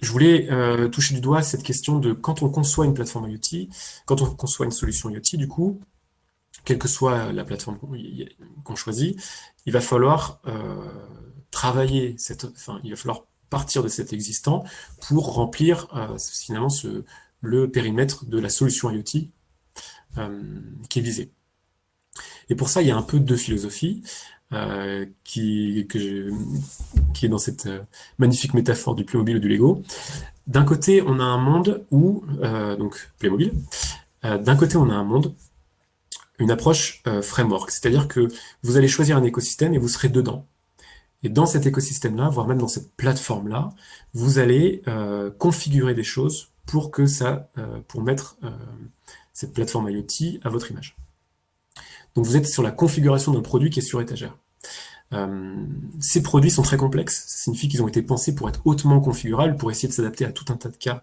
je voulais toucher du doigt cette question de quand on conçoit une plateforme IoT, quand on conçoit une solution IoT, du coup, quelle que soit la plateforme qu'on choisit, il va falloir travailler enfin, il va falloir partir de cet existant pour remplir finalement le périmètre de la solution IoT qui est visée. Et pour ça, il y a un peu deux philosophies qui est dans cette magnifique métaphore du Playmobil ou du Lego. D'un côté, on a un monde où, donc Playmobil, d'un côté, on a un monde, une approche framework, c'est-à-dire que vous allez choisir un écosystème et vous serez dedans. Et dans cet écosystème-là, voire même dans cette plateforme-là, vous allez configurer des choses pour que pour mettre cette plateforme IoT à votre image. Donc vous êtes sur la configuration d'un produit qui est sur étagère. Ces produits sont très complexes, ça signifie qu'ils ont été pensés pour être hautement configurables, pour essayer de s'adapter à tout un tas de cas,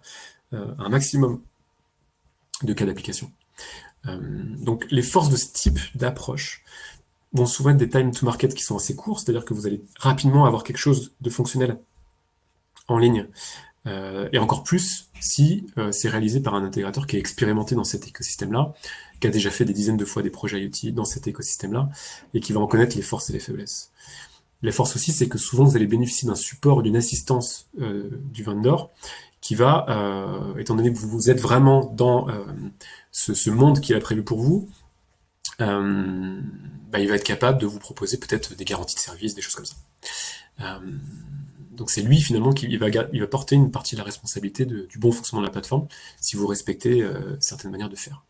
un maximum de cas d'application. Donc les forces de ce type d'approche vont souvent être des time to market qui sont assez courts, c'est-à-dire que vous allez rapidement avoir quelque chose de fonctionnel en ligne, et encore plus si c'est réalisé par un intégrateur qui est expérimenté dans cet écosystème-là, qui a déjà fait des dizaines de fois des projets IoT dans cet écosystème-là, et qui va en connaître les forces et les faiblesses. Les forces aussi, c'est que souvent vous allez bénéficier d'un support, d'une assistance du vendor, qui va, étant donné que vous êtes vraiment dans ce monde qu'il a prévu pour vous, il va être capable de vous proposer peut-être des garanties de service, des choses comme ça. Donc c'est lui finalement qui va porter une partie de la responsabilité du bon fonctionnement de la plateforme si vous respectez certaines manières de faire.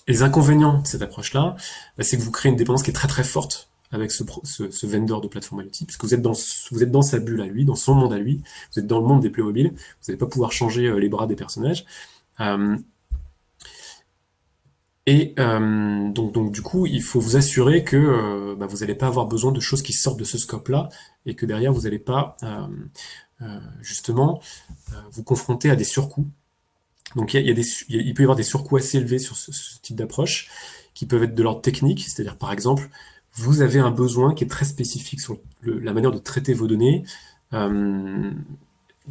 Les inconvénients de cette approche-là, c'est que vous créez une dépendance qui est très très forte avec ce vendor de plateforme IoT, puisque vous êtes dans sa bulle à lui, dans son monde à lui, vous êtes dans le monde des Playmobil, vous n'allez pas pouvoir changer les bras des personnages. Donc du coup, il faut vous assurer que vous n'allez pas avoir besoin de choses qui sortent de ce scope-là, et que derrière, vous n'allez pas justement vous confronter à des surcoûts. Donc il peut y avoir des surcoûts assez élevés sur ce type d'approche, qui peuvent être de l'ordre technique, c'est-à-dire par exemple, vous avez un besoin qui est très spécifique sur la manière de traiter vos données,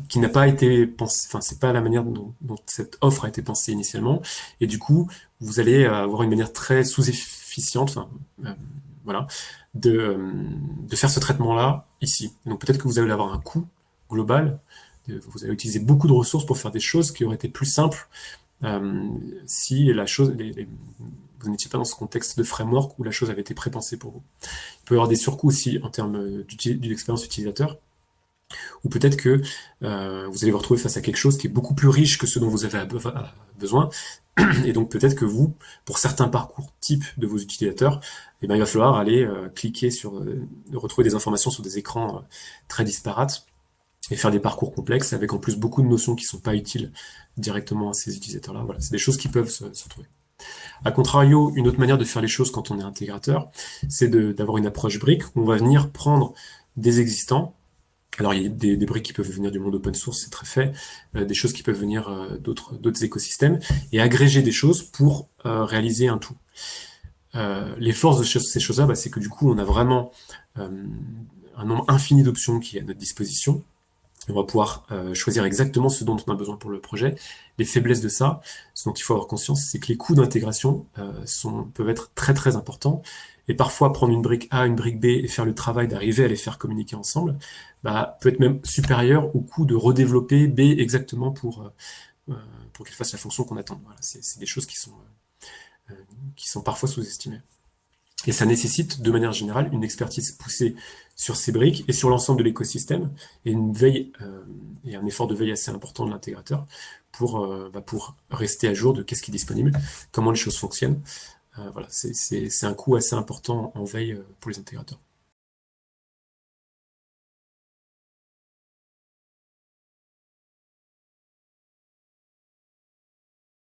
qui n'a pas été pensé, enfin c'est pas la manière dont cette offre a été pensée initialement, et du coup vous allez avoir une manière très sous-efficiente, voilà, de faire ce traitement-là ici. Donc peut-être que vous allez avoir un coût global, vous allez utiliser beaucoup de ressources pour faire des choses qui auraient été plus simples si vous n'étiez pas dans ce contexte de framework où la chose avait été prépensée pour vous. Il peut y avoir des surcoûts aussi en termes d'expérience utilisateur, ou peut-être que vous allez vous retrouver face à quelque chose qui est beaucoup plus riche que ce dont vous avez besoin, et donc peut-être que vous, pour certains parcours types de vos utilisateurs, il va falloir aller cliquer retrouver des informations sur des écrans très disparates, et faire des parcours complexes, avec en plus beaucoup de notions qui ne sont pas utiles directement à ces utilisateurs-là. Voilà, c'est des choses qui peuvent se retrouver. A contrario, une autre manière de faire les choses quand on est intégrateur, c'est d'avoir une approche brique, où on va venir prendre des existants. Alors il y a des briques qui peuvent venir du monde open source, c'est très fait, des choses qui peuvent venir d'autres écosystèmes, et agréger des choses pour réaliser un tout. Les forces de ces choses-là, c'est que du coup on a vraiment un nombre infini d'options qui est à notre disposition. On va pouvoir choisir exactement ce dont on a besoin pour le projet. Les faiblesses de ça, ce dont il faut avoir conscience, c'est que les coûts d'intégration peuvent être très très importants. Et parfois, prendre une brique A, une brique B et faire le travail d'arriver à les faire communiquer ensemble, peut être même supérieur au coût de redévelopper B exactement pour qu'elle fasse la fonction qu'on attend. Voilà, c'est des choses qui sont parfois sous-estimées. Et ça nécessite, de manière générale, une expertise poussée sur ces briques et sur l'ensemble de l'écosystème, et une veille et un effort de veille assez important de l'intégrateur pour rester à jour de qu'est-ce qui est disponible, comment les choses fonctionnent. Voilà, c'est un coût assez important en veille pour les intégrateurs.